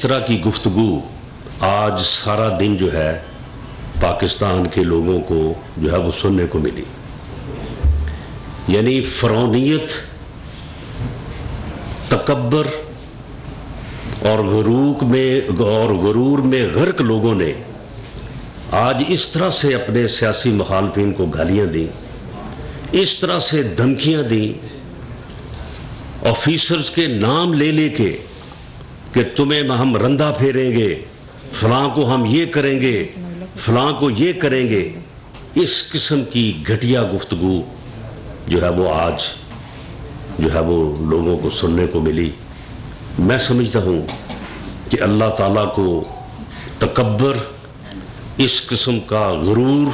طرح کی گفتگو آج سارا دن جو ہے پاکستان کے لوگوں کو جو ہے وہ سننے کو ملی، یعنی فرعونیت، تکبر اور غرور میں غرق لوگوں نے آج اس طرح سے اپنے سیاسی مخالفین کو گالیاں دیں، اس طرح سے دھمکیاں دیں، آفیسرز کے نام لے لے کے کہ تمہیں ہم رندہ پھیریں گے، فلاں کو ہم یہ کریں گے، فلاں کو یہ کریں گے۔ اس قسم کی گھٹیا گفتگو جو ہے وہ آج جو ہے وہ لوگوں کو سننے کو ملی۔ میں سمجھتا ہوں کہ اللہ تعالیٰ کو تکبر، اس قسم کا غرور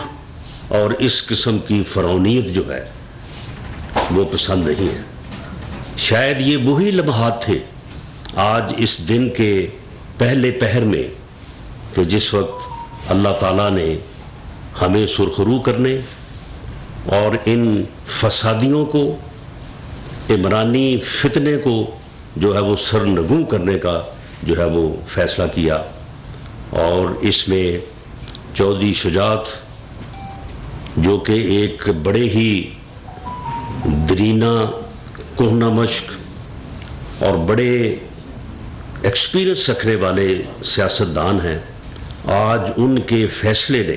اور اس قسم کی فرعونیت جو ہے وہ پسند نہیں ہے۔ شاید یہ وہی لمحات تھے آج اس دن کے پہلے پہر میں کہ جس وقت اللہ تعالیٰ نے ہمیں سرخرو کرنے اور ان فسادیوں کو، عمرانی فتنے کو جو ہے وہ سرنگوں کرنے کا جو ہے وہ فیصلہ کیا، اور اس میں چودھری شجاعت جو کہ ایک بڑے ہی درینہ، کہنہ مشق اور بڑے ایکسپیرئنس رکھنے والے سیاستدان ہیں، آج ان کے فیصلے نے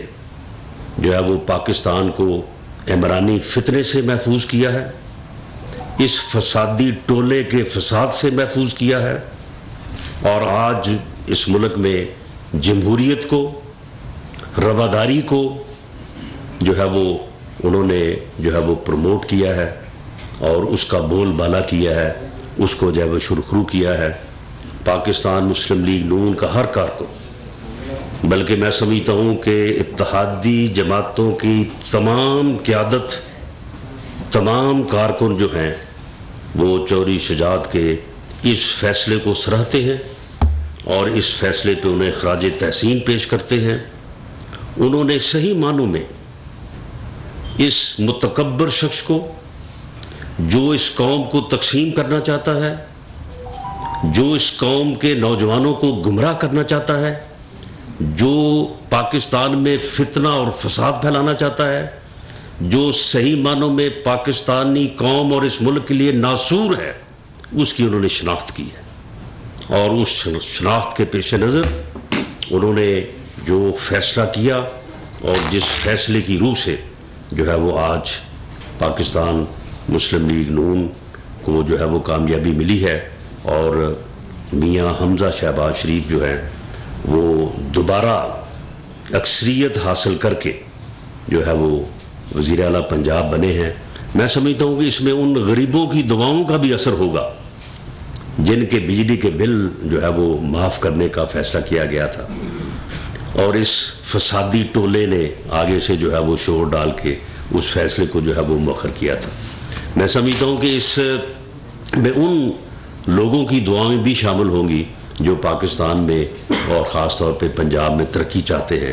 جو ہے وہ پاکستان کو عمرانی فتنے سے محفوظ کیا ہے، اس فسادی ٹولے کے فساد سے محفوظ کیا ہے، اور آج اس ملک میں جمہوریت کو، رواداری کو جو ہے وہ انہوں نے جو ہے وہ پروموٹ کیا ہے اور اس کا بول بالا کیا ہے، اس کو جو ہے وہ سرخرو کیا ہے۔ پاکستان مسلم لیگ نون کا ہر کارکن، بلکہ میں سمجھتا ہوں کہ اتحادی جماعتوں کی تمام قیادت، تمام کارکن جو ہیں وہ چودھری شجاعت کے اس فیصلے کو سراہتے ہیں اور اس فیصلے پہ انہیں خراج تحسین پیش کرتے ہیں۔ انہوں نے صحیح معنوں میں اس متکبر شخص کو، جو اس قوم کو تقسیم کرنا چاہتا ہے، جو اس قوم کے نوجوانوں کو گمراہ کرنا چاہتا ہے، جو پاکستان میں فتنہ اور فساد پھیلانا چاہتا ہے، جو صحیح معنوں میں پاکستانی قوم اور اس ملک کے لیے ناسور ہے، اس کی انہوں نے شناخت کی ہے، اور اس شناخت کے پیش نظر انہوں نے جو فیصلہ کیا اور جس فیصلے کی روح سے جو ہے وہ آج پاکستان مسلم لیگ نون کو جو ہے وہ کامیابی ملی ہے، اور میاں حمزہ شہباز شریف جو ہیں وہ دوبارہ اکثریت حاصل کر کے جو ہے وہ وزیر اعلیٰ پنجاب بنے ہیں۔ میں سمجھتا ہوں کہ اس میں ان غریبوں کی دعاؤں کا بھی اثر ہوگا جن کے بجلی کے بل جو ہے وہ معاف کرنے کا فیصلہ کیا گیا تھا، اور اس فسادی ٹولے نے آگے سے جو ہے وہ شور ڈال کے اس فیصلے کو جو ہے وہ مؤخر کیا تھا۔ میں سمجھتا ہوں کہ اس میں ان لوگوں کی دعائیں بھی شامل ہوں گی جو پاکستان میں اور خاص طور پہ پنجاب میں ترقی چاہتے ہیں،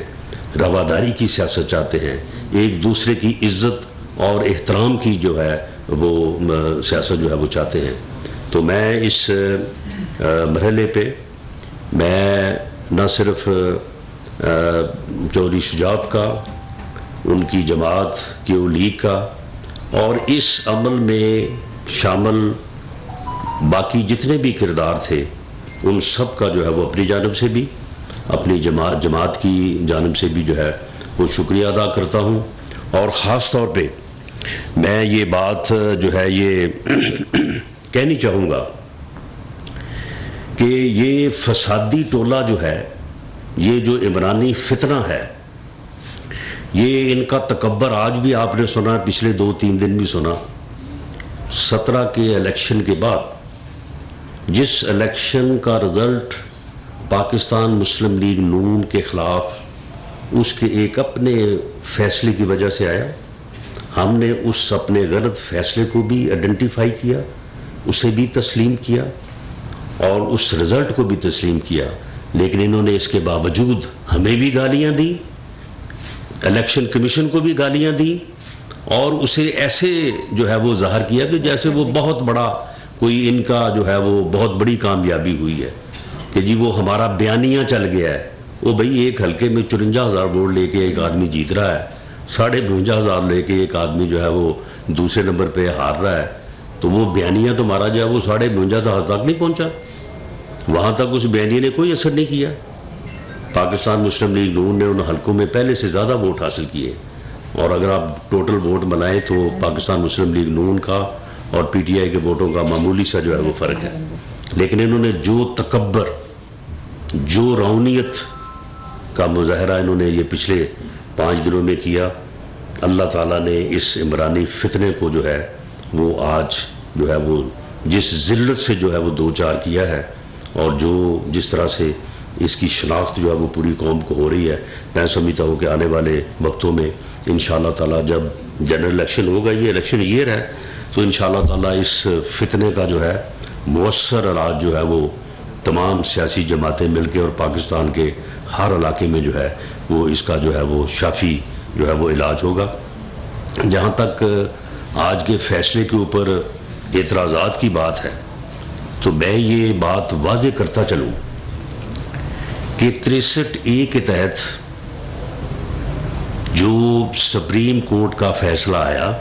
رواداری کی سیاست چاہتے ہیں، ایک دوسرے کی عزت اور احترام کی جو ہے وہ سیاست جو ہے وہ چاہتے ہیں۔ تو میں اس مرحلے پہ میں نہ صرف چودھری شجاعت کا، ان کی جماعت کیو لیگ کا، اور اس عمل میں شامل باقی جتنے بھی کردار تھے ان سب کا جو ہے وہ اپنی جانب سے بھی، اپنی جماعت کی جانب سے بھی جو ہے وہ شکریہ ادا کرتا ہوں، اور خاص طور پہ میں یہ بات جو ہے یہ کہنی چاہوں گا کہ یہ فسادی ٹولہ جو ہے، یہ جو عمرانی فتنہ ہے، یہ ان کا تکبر آج بھی آپ نے سنا، پچھلے 2-3 دن بھی سنا۔ 17 کے الیکشن کے بعد جس الیکشن کا رزلٹ پاکستان مسلم لیگ نون کے خلاف اس کے ایک اپنے فیصلے کی وجہ سے آیا، ہم نے اس اپنے غلط فیصلے کو بھی آئیڈینٹیفائی کیا، اسے بھی تسلیم کیا اور اس رزلٹ کو بھی تسلیم کیا، لیکن انہوں نے اس کے باوجود ہمیں بھی گالیاں دیں، الیکشن کمیشن کو بھی گالیاں دیں، اور اسے ایسے جو ہے وہ ظاہر کیا کہ جیسے وہ بہت بڑا کوئی ان کا جو ہے وہ بہت بڑی کامیابی ہوئی ہے، کہ جی وہ ہمارا بیانیہ چل گیا ہے. وہ بھائی ایک حلقے میں 54,000 ووٹ لے کے ایک آدمی جیت رہا ہے, 52,500 لے کے ایک آدمی جو ہے وہ دوسرے نمبر پہ ہار رہا ہے, تو وہ بیانیہ تمہارا جو ہے وہ 52,500 تک نہیں پہنچا. وہاں تک اس بیانیے نے کوئی اثر نہیں کیا. پاکستان مسلم لیگ نون نے ان حلقوں میں پہلے سے زیادہ ووٹ حاصل کیے, اور اگر آپ ٹوٹل ووٹ ملائیں تو پاکستان مسلم لیگ نون کا اور پی ٹی آئی کے ووٹوں کا معمولی سا جو ہے وہ فرق ہے. لیکن انہوں نے جو تکبر, جو رونیت کا مظاہرہ انہوں نے یہ پچھلے 5 دنوں میں کیا, اللہ تعالیٰ نے اس عمرانی فتنے کو جو ہے وہ آج جو ہے وہ جس ذلت سے جو ہے وہ دو چار کیا ہے, اور جو جس طرح سے اس کی شناخت جو ہے وہ پوری قوم کو ہو رہی ہے. میں سمجھتا ہوں کہ آنے والے وقتوں میں انشاءاللہ تعالیٰ جب جنرل الیکشن ہوگا, یہ الیکشن ایئر ہے, تو انشاءاللہ تعالیٰ اس فتنے کا جو ہے مؤثر علاج جو ہے وہ تمام سیاسی جماعتیں مل کے اور پاکستان کے ہر علاقے میں جو ہے وہ اس کا جو ہے وہ شافی جو ہے وہ علاج ہوگا. جہاں تک آج کے فیصلے کے اوپر اعتراضات کی بات ہے, تو میں یہ بات واضح کرتا چلوں کہ 63A کے تحت جو سپریم کورٹ کا فیصلہ آیا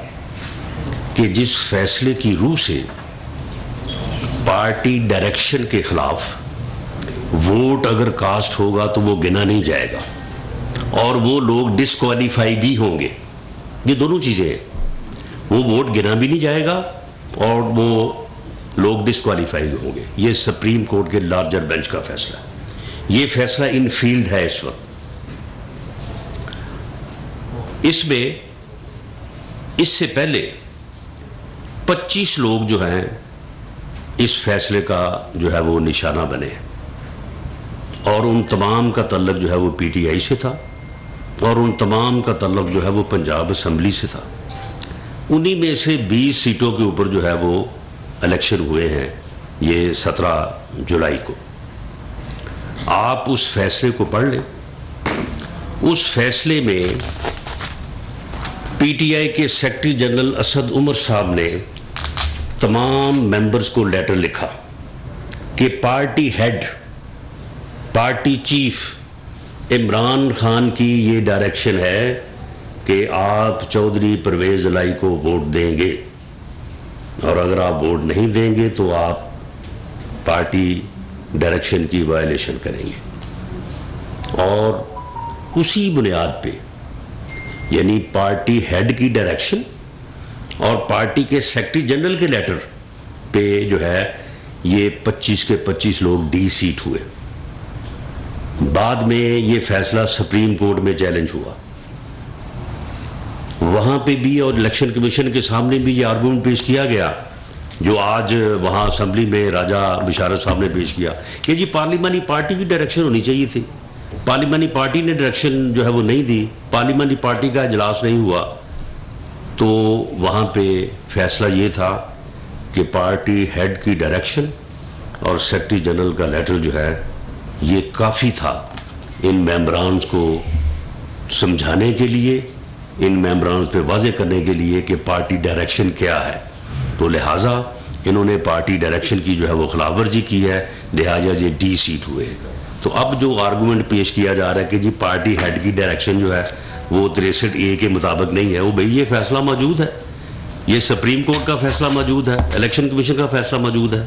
کہ جس فیصلے کی روح سے پارٹی ڈائریکشن کے خلاف ووٹ اگر کاسٹ ہوگا تو وہ گنا نہیں جائے گا, اور وہ لوگ ڈسکوالیفائی بھی ہوں گے. یہ دونوں چیزیں ہیں, وہ ووٹ گنا بھی نہیں جائے گا اور وہ لوگ ڈسکوالیفائی بھی ہوں گے. یہ سپریم کورٹ کے لارجر بینچ کا فیصلہ ہے. یہ فیصلہ ان فیلڈ ہے اس وقت. اس میں اس سے پہلے 25 لوگ جو ہیں اس فیصلے کا جو ہے وہ نشانہ بنے, اور ان تمام کا تعلق جو ہے وہ پی ٹی آئی سے تھا, اور ان تمام کا تعلق جو ہے وہ پنجاب اسمبلی سے تھا. انہی میں سے 20 سیٹوں کے اوپر جو ہے وہ الیکشن ہوئے ہیں یہ 17 جولائی کو. آپ اس فیصلے کو پڑھ لیں. اس فیصلے میں پی ٹی آئی کے سیکرٹری جنرل اسد عمر صاحب نے تمام ممبرز کو لیٹر لکھا کہ party head, party chief Imran Khan کی یہ ڈائریکشن ہے کہ آپ چودھری پرویز الہی کو ووٹ دیں گے, اور اگر آپ ووٹ نہیں دیں گے تو آپ پارٹی ڈائریکشن کی وائلیشن کریں گے. اور اسی بنیاد پہ یعنی پارٹی ہیڈ کی ڈائریکشن اور پارٹی کے سیکرٹری جنرل کے لیٹر پہ جو ہے یہ 25 کے 25 لوگ ڈی سیٹ ہوئے. بعد میں یہ فیصلہ سپریم کورٹ میں چیلنج ہوا, وہاں پہ بھی اور الیکشن کمیشن کے سامنے بھی یہ آرگومنٹ پیش کیا گیا جو آج وہاں اسمبلی میں راجہ بشارت صاحب نے پیش کیا کہ جی پارلیمانی پارٹی کی ڈائریکشن ہونی چاہیے تھی. پارلیمانی پارٹی نے ڈائریکشن جو ہے وہ نہیں دی, پارلیمانی پارٹی کا اجلاس نہیں ہوا. تو وہاں پہ فیصلہ یہ تھا کہ پارٹی ہیڈ کی ڈائریکشن اور سیکرٹری جنرل کا لیٹر جو ہے یہ کافی تھا ان ممبرانز کو سمجھانے کے لیے, ان ممبرانز پہ واضح کرنے کے لیے کہ پارٹی ڈائریکشن کیا ہے. تو لہٰذا انہوں نے پارٹی ڈائریکشن کی جو ہے وہ خلاف ورزی کی ہے, لہٰذا یہ ڈی سیٹ ہوئے. تو اب جو آرگومنٹ پیش کیا جا رہا ہے کہ جی پارٹی ہیڈ کی ڈائریکشن جو ہے وہ 63A کے مطابق نہیں ہے, وہ بھئی یہ فیصلہ موجود ہے, یہ سپریم کورٹ کا فیصلہ موجود ہے, الیکشن کمیشن کا فیصلہ موجود ہے,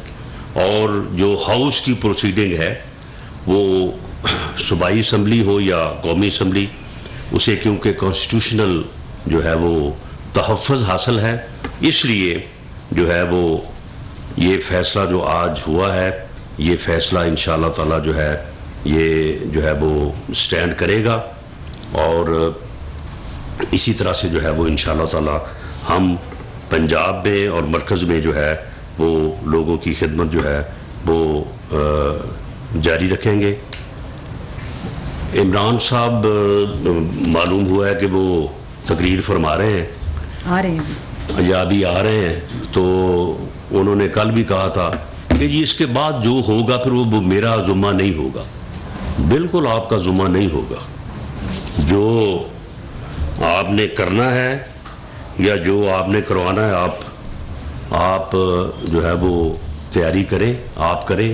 اور جو ہاؤس کی پروسیڈنگ ہے وہ صوبائی اسمبلی ہو یا قومی اسمبلی, اسے کیونکہ کانسٹیٹیوشنل جو ہے وہ تحفظ حاصل ہے, اس لیے جو ہے وہ یہ فیصلہ جو آج ہوا ہے یہ فیصلہ انشاءاللہ تعالی جو ہے یہ جو ہے وہ سٹینڈ کرے گا. اور اسی طرح سے جو ہے وہ انشاءاللہ تعالی ہم پنجاب میں اور مرکز میں جو ہے وہ لوگوں کی خدمت جو ہے وہ جاری رکھیں گے. عمران صاحب معلوم ہوا ہے کہ وہ تقریر فرما رہے ہیں, آ رہے ہیں یا ابھی آ رہے ہیں, تو انہوں نے کل بھی کہا تھا کہ جی اس کے بعد جو ہوگا پھر وہ میرا ذمہ نہیں ہوگا. بالکل آپ کا ذمہ نہیں ہوگا. جو آپ نے کرنا ہے یا جو آپ نے کروانا ہے آپ جو ہے وہ تیاری کریں, آپ کریں.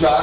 4